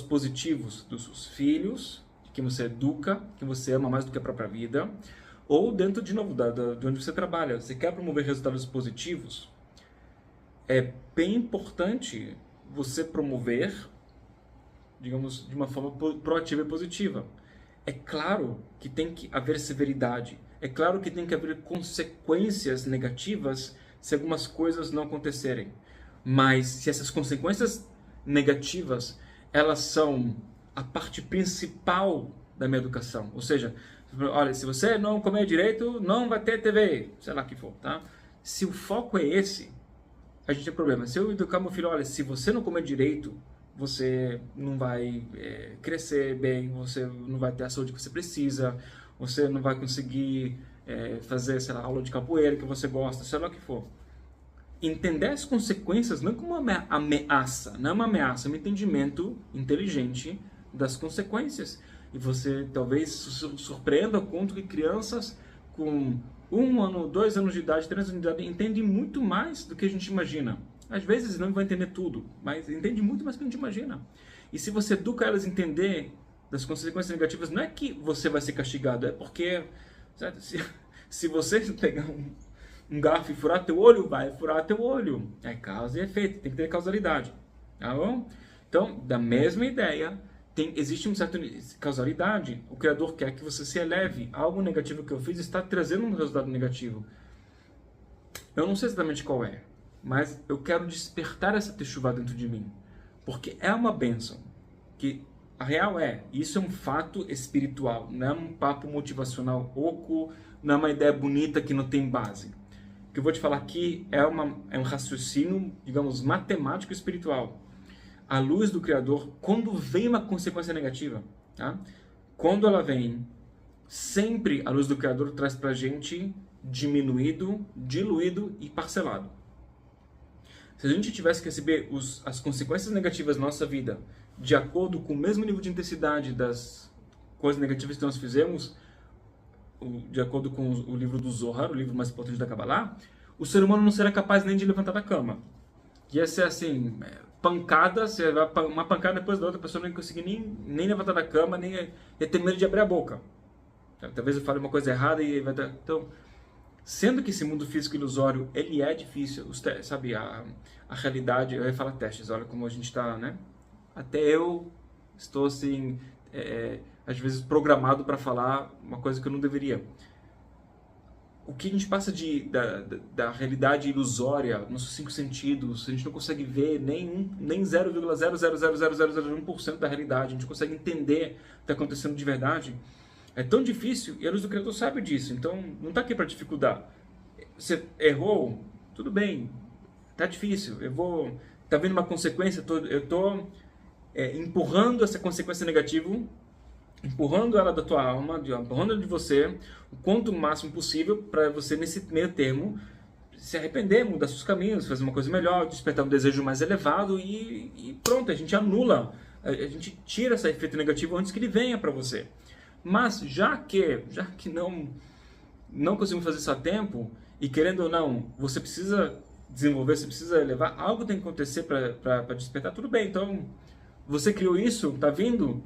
positivos dos seus filhos, de quem você educa, que você ama mais do que a própria vida, ou dentro, de novo, de onde você trabalha, você quer promover resultados positivos, é bem importante você promover, digamos, de uma forma proativa e positiva. É claro que tem que haver severidade, é claro que tem que haver consequências negativas se algumas coisas não acontecerem. Mas se essas consequências negativas, elas são a parte principal da minha educação, ou seja, olha, se você não comer direito, não vai ter TV, sei lá o que for, tá? Se o foco é esse, a gente tem problema. Se eu educar meu filho, olha, se você não comer direito, você não vai crescer bem, você não vai ter a saúde que você precisa, você não vai conseguir fazer, sei lá, aula de capoeira que você gosta, sei lá o que for. Entender as consequências não como uma ameaça, não é uma ameaça, é um entendimento inteligente das consequências. E você talvez surpreenda o quanto que crianças com 1 ano, 2 anos de idade, 3 anos de idade entendem muito mais do que a gente imagina. Às vezes não vai entender tudo, mas entende muito mais do que a gente imagina. E se você educa elas a entender das consequências negativas, não é que você vai ser castigado, é porque certo? Se você pegar um garfo e furar teu olho, vai furar teu olho. É causa e efeito, tem que ter causalidade. Tá bom? Então, da mesma ideia, existe uma certa causalidade. O Criador quer que você se eleve. Algo negativo que eu fiz está trazendo um resultado negativo. Eu não sei exatamente qual é, mas eu quero despertar essa teshuvá dentro de mim. Porque é uma bênção. Que a real isso é um fato espiritual. Não é um papo motivacional oco, não é uma ideia bonita que não tem base. que eu vou te falar aqui é um raciocínio, digamos, matemático e espiritual. A luz do Criador, quando vem uma consequência negativa, tá? Quando ela vem, sempre a luz do Criador traz pra gente diminuído, diluído e parcelado. Se a gente tivesse que receber as consequências negativas da nossa vida de acordo com o mesmo nível de intensidade das coisas negativas que nós fizemos, de acordo com o livro do Zohar, o livro mais importante da Kabbalah, o ser humano não será capaz nem de levantar da cama. Ia ser assim, pancada, uma pancada depois da outra, a pessoa não ia conseguir nem levantar da cama, nem ia ter medo de abrir a boca. Talvez eu fale uma coisa errada e vai dar... Então, sendo que esse mundo físico ilusório, ele é difícil, sabe, a realidade, eu ia falar testes, olha como a gente está, né? Até eu estou assim, às vezes programado para falar uma coisa que eu não deveria. O que a gente passa da realidade ilusória, nossos 5 sentidos, a gente não consegue ver nem 0,0000001% da realidade, a gente não consegue entender o que está acontecendo de verdade. É tão difícil e a luz do Criador sabe disso, então não está aqui para dificultar. Você errou, tudo bem, tá difícil, tá vindo uma consequência, eu estou empurrando essa consequência negativa, empurrando ela da tua alma, empurrando ela de você, o quanto máximo possível para você nesse meio termo se arrepender, mudar seus caminhos, fazer uma coisa melhor, despertar um desejo mais elevado e pronto, a gente anula, a gente tira esse efeito negativo antes que ele venha para você. Mas já que não conseguimos fazer isso a tempo, e querendo ou não, você precisa desenvolver, você precisa elevar, algo tem que acontecer para despertar, tudo bem, então você criou isso, tá vindo,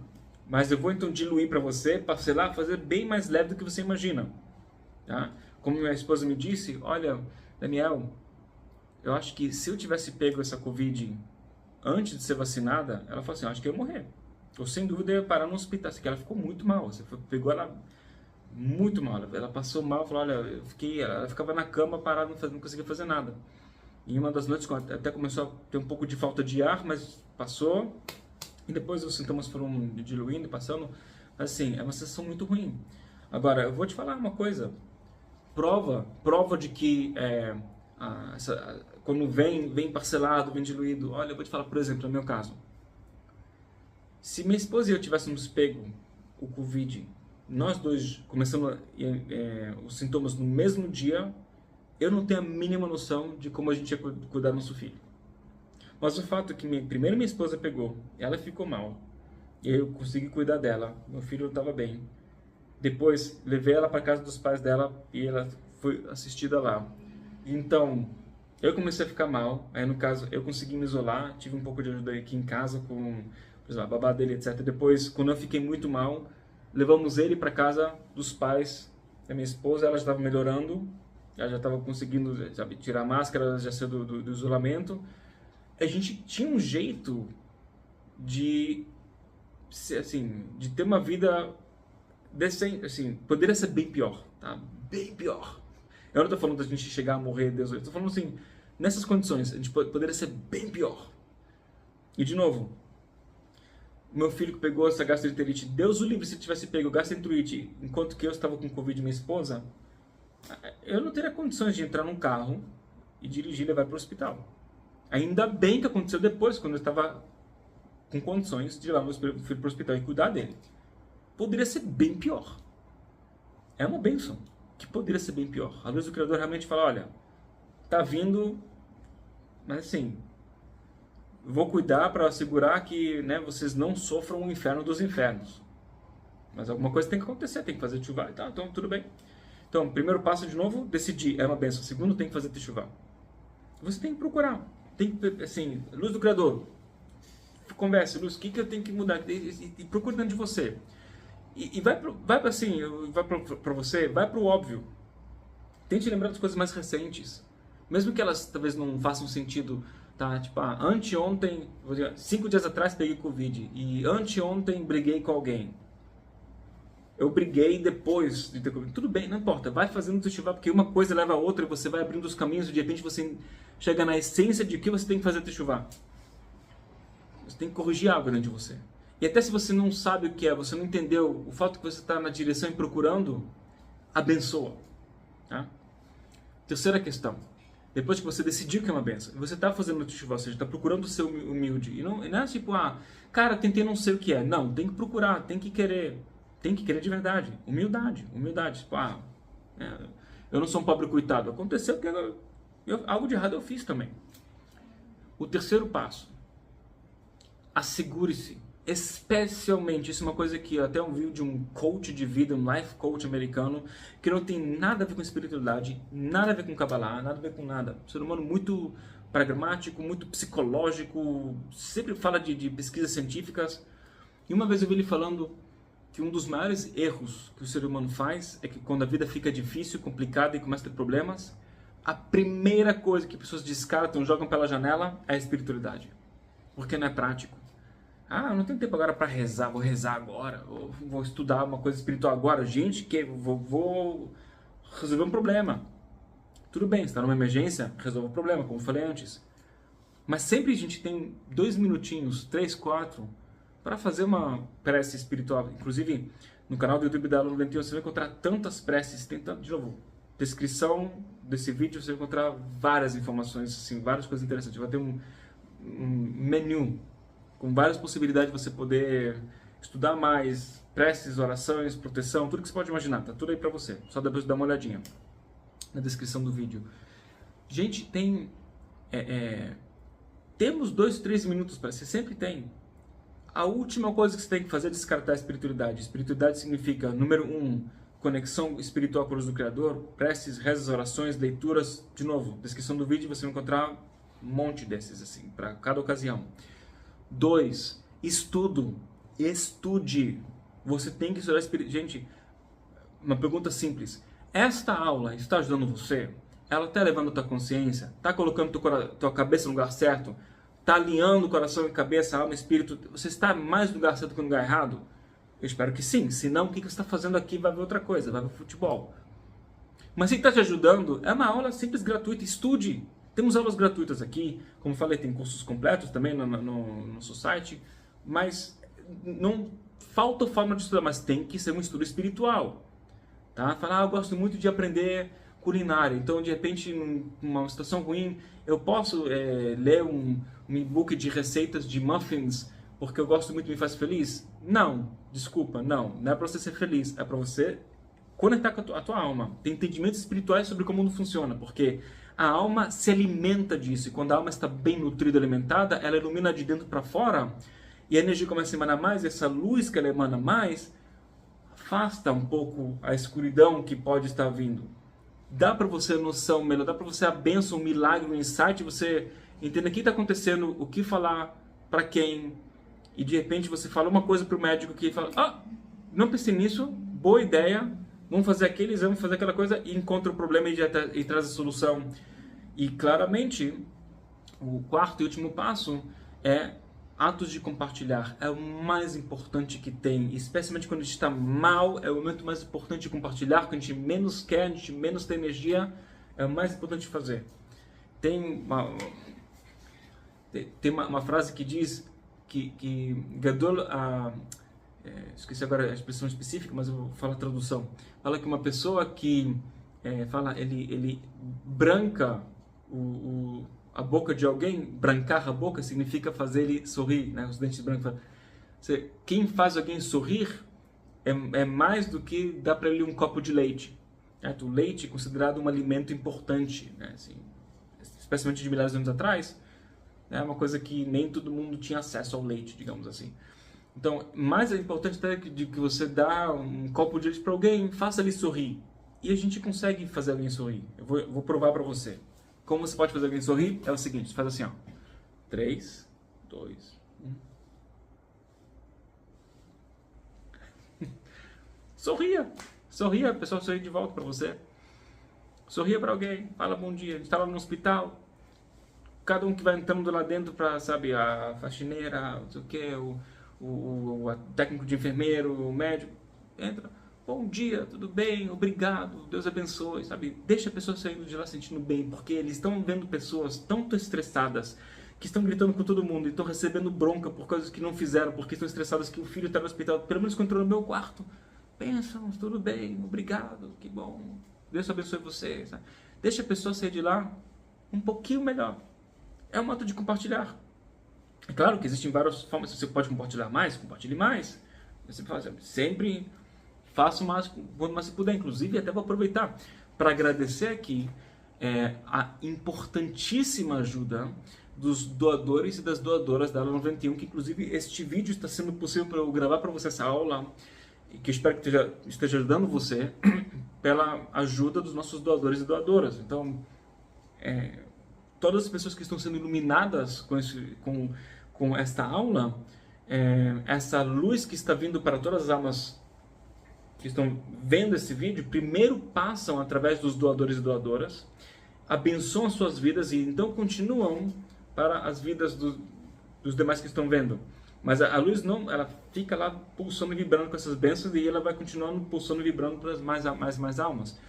mas eu vou então diluir para você, parcelar, fazer bem mais leve do que você imagina. Tá? Como minha esposa me disse, olha, Daniel, eu acho que se eu tivesse pego essa Covid antes de ser vacinada, ela falou assim, eu acho que eu ia morrer. Eu sem dúvida ia parar no hospital, porque ela ficou muito mal, você pegou ela muito mal, ela passou mal, falou, olha, ela ficava na cama parada, não conseguia fazer nada. E uma das noites até começou a ter um pouco de falta de ar, mas passou, e depois os sintomas foram diluindo, passando, assim, é uma sensação muito ruim. Agora, eu vou te falar uma coisa, prova de que quando vem parcelado, vem diluído, olha, eu vou te falar, por exemplo, no meu caso, se minha esposa e eu tivéssemos pego o Covid, nós dois começamos os sintomas no mesmo dia, eu não tenho a mínima noção de como a gente ia cuidar do nosso filho. Mas o fato é que primeiro minha esposa pegou, ela ficou mal, eu consegui cuidar dela, meu filho estava bem. Depois levei ela para casa dos pais dela e ela foi assistida lá. Então, eu comecei a ficar mal, aí no caso eu consegui me isolar, tive um pouco de ajuda aqui em casa com a babá dele, etc. Depois, quando eu fiquei muito mal, levamos ele para casa dos pais da minha esposa, ela já estava melhorando, ela já estava conseguindo, sabe, tirar a máscara, já saiu do isolamento. A gente tinha um jeito de ter uma vida decente, assim, poderia ser bem pior, tá? Bem pior. Eu não estou falando da gente chegar a morrer, Deus, eu estou falando assim, nessas condições, a gente poderia ser bem pior. E de novo, meu filho que pegou essa gastroenterite, Deus o livre se tivesse pego gastroenterite enquanto que eu estava com Covid e minha esposa, eu não teria condições de entrar num carro e dirigir e levar para o hospital. Ainda bem que aconteceu depois, quando eu estava com condições de levar meu filho para o hospital e cuidar dele. Poderia ser bem pior. É uma bênção que poderia ser bem pior. A luz do Criador realmente fala, olha, tá vindo, mas assim, vou cuidar para assegurar que, né, vocês não sofram o inferno dos infernos. Mas alguma coisa tem que acontecer, tem que fazer teshuvá. Tá, então tudo bem. Então, primeiro passo de novo, decidir, é uma bênção. Segundo, tem que fazer teshuvá. Você tem que procurar, tem que, assim, luz do Criador, converse, luz, o que eu tenho que mudar? E procure dentro de você. E vai para você, vai para o óbvio. Tente lembrar das coisas mais recentes. Mesmo que elas talvez não façam sentido, tá? Tipo, anteontem, 5 dias atrás peguei Covid e anteontem briguei com alguém. Eu briguei depois de ter Covid. Tudo bem, não importa. Vai fazendo o teshuvá, porque uma coisa leva a outra e você vai abrindo os caminhos e de repente você chega na essência de que você tem que fazer teshuvá. Você tem que corrigir algo dentro de você. E até se você não sabe o que é, você não entendeu, o fato que você está na direção e procurando, abençoa. Tá? Terceira questão. Depois que você decidiu que é uma benção, você está fazendo o chuva, ou seja, está procurando ser humilde. E não é tipo, cara, tentei não sei o que é. Não, tem que procurar, tem que querer de verdade. Humildade. Tipo, eu não sou um pobre coitado. Aconteceu que algo de errado eu fiz também. O terceiro passo, assegure-se, especialmente, isso é uma coisa que eu até ouvi de um coach de vida, um life coach americano, que não tem nada a ver com espiritualidade, nada a ver com Kabbalah, nada a ver com nada. Um ser humano muito pragmático, muito psicológico, sempre fala de pesquisas científicas. E uma vez eu vi ele falando que um dos maiores erros que o ser humano faz é que quando a vida fica difícil, complicada e começa a ter problemas, a primeira coisa que pessoas descartam, jogam pela janela, é a espiritualidade. Porque não é prático. Eu não tenho tempo agora para rezar, vou rezar agora, ou vou estudar uma coisa espiritual agora. Gente, vou resolver um problema. Tudo bem, se está numa emergência, resolva o problema, como eu falei antes. Mas sempre a gente tem 2 minutinhos, 3, 4, para fazer uma prece espiritual. Inclusive, no canal do YouTube da Aula 91, você vai encontrar tantas preces, de novo, descrição desse vídeo, você vai encontrar várias informações, assim, várias coisas interessantes. Vai ter um menu com várias possibilidades de você poder estudar mais, preces, orações, proteção, tudo que você pode imaginar, tá tudo aí pra você. Só depois dá uma olhadinha na descrição do vídeo. Gente, temos 2, 3 minutos para você, sempre tem. A última coisa que você tem que fazer é descartar a espiritualidade. Espiritualidade significa, número 1, conexão espiritual com o do Criador, preces, rezas, orações, leituras. De novo, descrição do vídeo você vai encontrar um monte desses, assim, para cada ocasião. 2, estude. Você tem que estudar espiritualidade. Gente, uma pergunta simples. Esta aula está ajudando você? Ela está elevando a tua consciência? Está colocando tua cabeça no lugar certo? Está alinhando o coração e cabeça, alma e espírito? Você está mais no lugar certo que no lugar errado? Eu espero que sim. Se não, o que você está fazendo aqui? Vai ver outra coisa, vai ver futebol. Mas se está te ajudando, é uma aula simples, gratuita. Estude. Temos aulas gratuitas aqui. Como falei, tem cursos completos também no nosso site. Mas não falta forma de estudar, mas tem que ser um estudo espiritual. Tá? Falar, eu gosto muito de aprender culinária. Então, de repente, numa situação ruim, eu posso ler um e-book de receitas de muffins porque eu gosto muito e me faz feliz? Não, desculpa, não é para você ser feliz, é para você conectar com a tua alma, ter entendimentos espirituais sobre como o mundo funciona, porque a alma se alimenta disso, e quando a alma está bem nutrida, alimentada, ela ilumina de dentro para fora, e a energia começa a emanar mais, e essa luz que ela emana mais, afasta um pouco a escuridão que pode estar vindo. Dá para você a noção melhor, dá para você a bênção, o milagre, o insight, você entender o que está acontecendo, o que falar, para quem, e de repente você fala uma coisa para o médico que fala, não pensei nisso, boa ideia, vamos fazer aquele exame, fazer aquela coisa, e encontra o problema e traz a solução. E claramente, o quarto e último passo é atos de compartilhar. É o mais importante que tem, especialmente quando a gente está mal, é o momento mais importante de compartilhar, quando a gente menos quer, a gente menos tem energia, é o mais importante de fazer. Tem uma frase que diz que Gadol, esqueci agora a expressão específica, mas eu vou falar a tradução. Fala que uma pessoa que ele branca a boca de alguém, brancar a boca significa fazer ele sorrir, né? Os dentes brancos. Quem faz alguém sorrir é mais do que dar para ele um copo de leite. O leite é considerado um alimento importante, né? Assim, especialmente de milhares de anos atrás, é uma coisa que nem todo mundo tinha acesso ao leite, digamos assim. Então, mais é importante até de que você dá um copo de leite para alguém, faça ele sorrir. E a gente consegue fazer alguém sorrir. Eu vou provar para você. Como você pode fazer alguém sorrir? É o seguinte, você faz assim, 3, 2, 1. Sorria, a pessoa sorri de volta para você. Sorria para alguém, fala bom dia. A gente está lá no hospital, cada um que vai entrando lá dentro para, sabe, a faxineira, não sei o que, o técnico de enfermeiro, o médico, entra, bom dia, tudo bem, obrigado, Deus abençoe, sabe? Deixa a pessoa saindo de lá sentindo bem, porque eles estão vendo pessoas tão estressadas, que estão gritando com todo mundo, e estão recebendo bronca por coisas que não fizeram, porque estão estressadas que o filho está no hospital, pelo menos quando entrou no meu quarto, pensam, tudo bem, obrigado, que bom, Deus abençoe você, sabe? Deixa a pessoa sair de lá um pouquinho melhor. É um ato de compartilhar. É claro que existem várias formas, você pode compartilhar mais, compartilhe mais. Você faz, sempre faça o mais quanto mais você puder. Inclusive, até vou aproveitar para agradecer aqui a importantíssima ajuda dos doadores e das doadoras da Aula 91, que inclusive este vídeo está sendo possível para eu gravar para você essa aula, e que eu espero que esteja ajudando você pela ajuda dos nossos doadores e doadoras. Então, todas as pessoas que estão sendo iluminadas com esta aula, essa luz que está vindo para todas as almas que estão vendo esse vídeo, primeiro passam através dos doadores e doadoras, abençoam suas vidas e então continuam para as vidas dos demais que estão vendo. Mas a luz não, ela fica lá pulsando e vibrando com essas bênçãos e ela vai continuando pulsando e vibrando para as mais almas.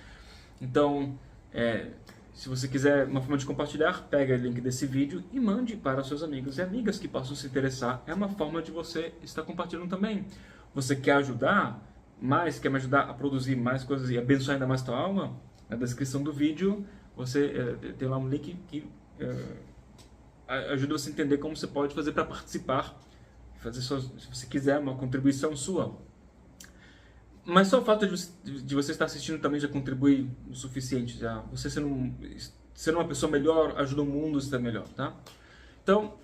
Então, se você quiser uma forma de compartilhar, pega o link desse vídeo e mande para seus amigos e amigas que possam se interessar. É uma forma de você estar compartilhando também. Você quer ajudar mais, quer me ajudar a produzir mais coisas e abençoar ainda mais tua alma? Na descrição do vídeo você tem lá um link que ajuda você a entender como você pode fazer para participar, fazer se você quiser uma contribuição sua. Mas só o fato de você estar assistindo também já contribui o suficiente. Já. Você sendo uma pessoa melhor, ajuda o mundo a estar melhor, tá? Então,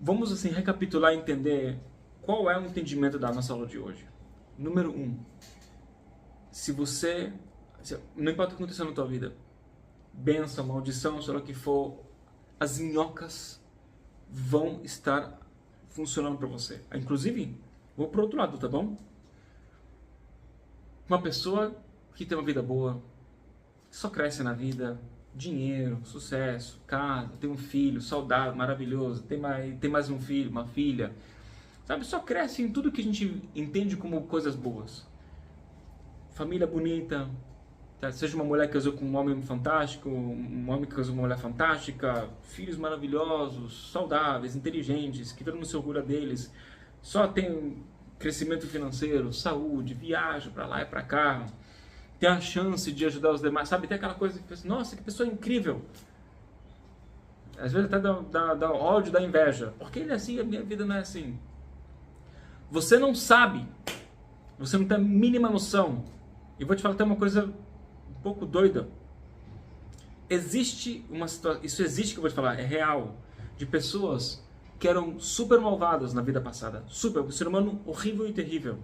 vamos assim recapitular e entender qual é o entendimento da nossa aula de hoje. Número 1. Não importa o que aconteça na tua vida, bênção, maldição, sei lá o que for, as minhocas vão estar funcionando para você. Inclusive, vou pro outro lado, tá bom? Uma pessoa que tem uma vida boa, só cresce na vida, dinheiro, sucesso, casa, tem um filho saudável, maravilhoso, tem mais um filho, uma filha, sabe? Só cresce em tudo que a gente entende como coisas boas. Família bonita, tá? Seja uma mulher que casou com um homem fantástico, um homem que casou com uma mulher fantástica, filhos maravilhosos, saudáveis, inteligentes, que todo mundo se orgulha deles, só tem crescimento financeiro, saúde, viagem para lá e para cá, tem a chance de ajudar os demais, sabe? Tem aquela coisa que pensa, nossa, que pessoa incrível. Às vezes até dá ódio, dá inveja. Porque ele é assim, a minha vida não é assim. Você não sabe, você não tem a mínima noção. E vou te falar até uma coisa um pouco doida. Existe uma situação, isso existe que eu vou te falar, é real, de pessoas que eram super malvadas na vida passada, um ser humano horrível e terrível.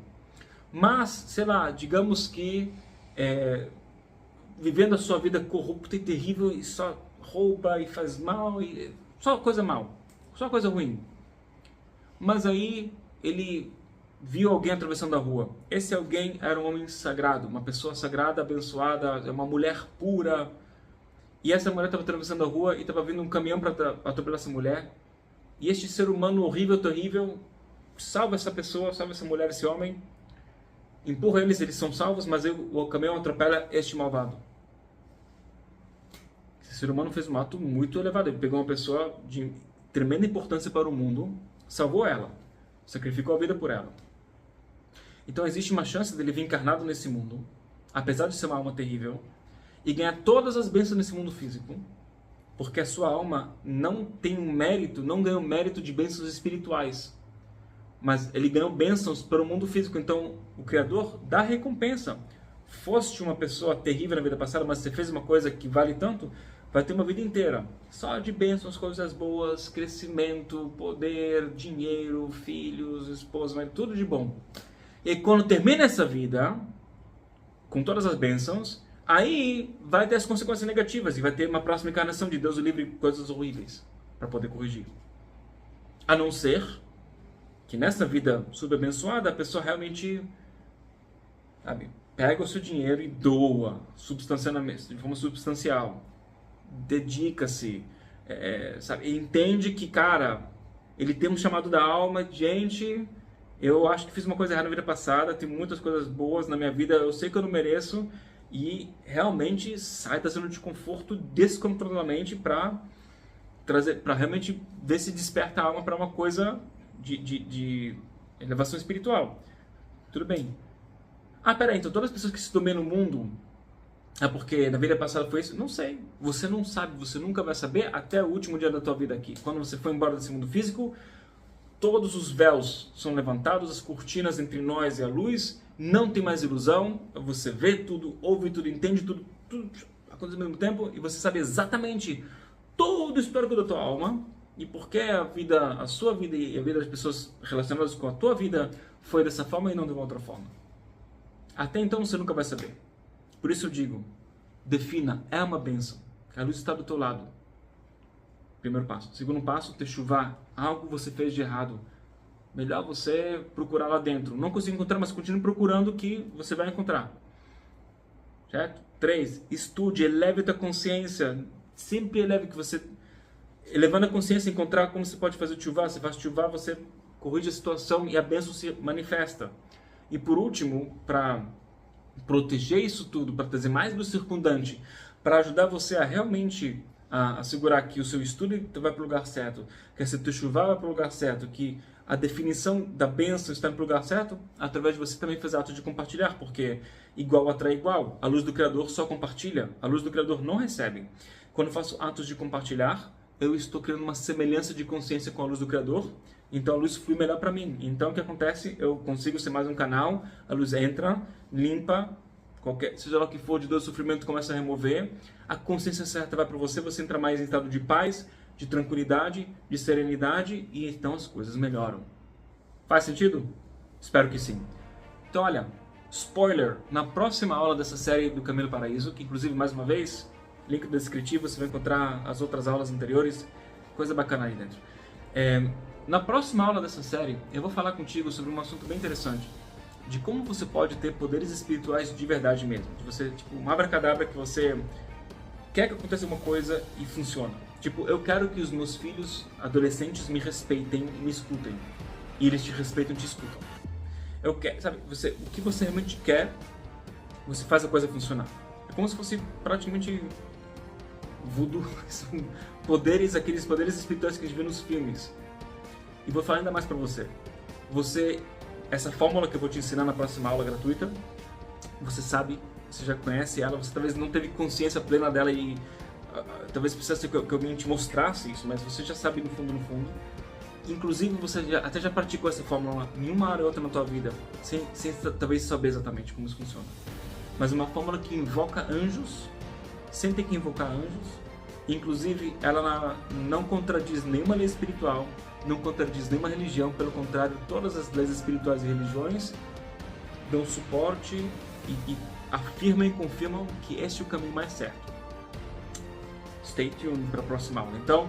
Mas, sei lá, digamos que vivendo a sua vida corrupta e terrível e só rouba e faz mal, e só coisa mal, só coisa ruim. Mas aí ele viu alguém atravessando a rua. Esse alguém era um homem sagrado, uma pessoa sagrada, abençoada, uma mulher pura. E essa mulher estava atravessando a rua e estava vindo um caminhão para atropelar essa mulher. E este ser humano horrível, terrível, salva essa pessoa, salva essa mulher, esse homem, empurra eles são salvos, mas aí o caminhão atropela este malvado. Esse ser humano fez um ato muito elevado. Ele pegou uma pessoa de tremenda importância para o mundo, salvou ela, sacrificou a vida por ela. Então existe uma chance dele vir encarnado nesse mundo, apesar de ser uma alma terrível, e ganhar todas as bênçãos nesse mundo físico, porque a sua alma não tem um mérito, não ganhou mérito de bênçãos espirituais, mas ele ganhou bênçãos para o mundo físico. Então o Criador dá recompensa. Foste uma pessoa terrível na vida passada, mas você fez uma coisa que vale tanto, vai ter uma vida inteira só de bênçãos, coisas boas, crescimento, poder, dinheiro, filhos, esposa, tudo de bom. E quando termina essa vida, com todas as bênçãos, aí vai ter as consequências negativas e vai ter uma próxima encarnação de Deus o livre, coisas horríveis para poder corrigir. A não ser que nessa vida subabençoada a pessoa realmente, sabe, pega o seu dinheiro e doa substancialmente, de forma substancial, dedica-se, sabe, e entende que, cara, ele tem um chamado da alma, gente, eu acho que fiz uma coisa errada na vida passada, tem muitas coisas boas na minha vida, eu sei que eu não mereço, e realmente sai da zona de conforto descontroladamente para realmente ver se desperta a alma para uma coisa de elevação espiritual. Tudo bem. Peraí, então todas as pessoas que se dão bem no mundo, É porque na vida passada foi isso? Não sei. Você não sabe, você nunca vai saber até o último dia da tua vida aqui. Quando você for embora desse mundo físico, todos os véus são levantados, as cortinas entre nós e a luz, não tem mais ilusão, você vê tudo, ouve tudo, entende tudo, tudo acontece ao mesmo tempo e você sabe exatamente todo o histórico da tua alma e por que a vida, a sua vida e a vida das pessoas relacionadas com a tua vida foi dessa forma e não de uma outra forma. Até então você nunca vai saber. Por isso eu digo, defina, é uma bênção, a luz está do teu lado. Primeiro passo. Segundo passo, techuvá, algo você fez de errado. Melhor você procurar lá dentro. Não consigo encontrar, mas continue procurando que você vai encontrar. Certo? 3. Estude, eleve a tua consciência. Sempre eleve que você... Elevando a consciência, encontrar como você pode fazer o techuvá. Você faz techuvá, você corrige a situação e a bênção se manifesta. E por último, para proteger isso tudo, para trazer mais do circundante, para ajudar você a realmente assegurar que o seu estudo vai para o lugar certo, que essa techuvá vai para o lugar certo, que a definição da bênção está para o lugar certo, através de você também fazer ato de compartilhar, porque igual atrai igual. A luz do Criador só compartilha, a luz do Criador não recebe. Quando eu faço atos de compartilhar, eu estou criando uma semelhança de consciência com a luz do Criador, então a luz flui melhor para mim. Então o que acontece? Eu consigo ser mais um canal, a luz entra, limpa, seja lá o que for de dor e sofrimento começa a remover, a consciência certa vai para você, você entra mais em estado de paz, de tranquilidade, de serenidade e então as coisas melhoram. Faz sentido? Espero que sim. Então olha, spoiler, na próxima aula dessa série do Caminho do Paraíso, que inclusive mais uma vez, link descritivo, você vai encontrar as outras aulas anteriores, coisa bacana aí dentro. Na próxima aula dessa série, eu vou falar contigo sobre um assunto bem interessante, de como você pode ter poderes espirituais de verdade mesmo. De você, tipo, um abracadabra que você quer que aconteça uma coisa e funciona. Tipo, eu quero que os meus filhos adolescentes me respeitem e me escutem. E eles te respeitam e te escutam. Eu quero, sabe, o que você realmente quer, você faz a coisa funcionar. É como se fosse praticamente voodoo. São poderes, aqueles poderes espirituais que a gente vê nos filmes. E vou falar ainda mais pra você. Essa fórmula que eu vou te ensinar na próxima aula gratuita, você sabe, você já conhece ela, você talvez não teve consciência plena dela e talvez precisasse que alguém te mostrasse isso, mas você já sabe no fundo. Inclusive você até já praticou essa fórmula em uma hora ou outra na tua vida, sem talvez saber exatamente como isso funciona. Mas uma fórmula que invoca anjos, sem ter que invocar anjos, inclusive ela não contradiz nenhuma lei espiritual, não contradiz nenhuma religião, pelo contrário, todas as leis espirituais e religiões dão suporte e afirmam e confirmam que este é o caminho mais certo. Stay tuned para a próxima aula. Então,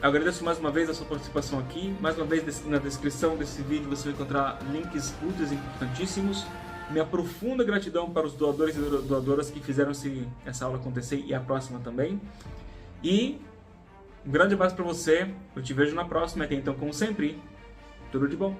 agradeço mais uma vez a sua participação aqui. Mais uma vez, na descrição desse vídeo você vai encontrar links úteis e importantíssimos. Minha profunda gratidão para os doadores e doadoras que fizeram essa aula acontecer e a próxima também. E um grande abraço para você, eu te vejo na próxima, até então, como sempre, tudo de bom!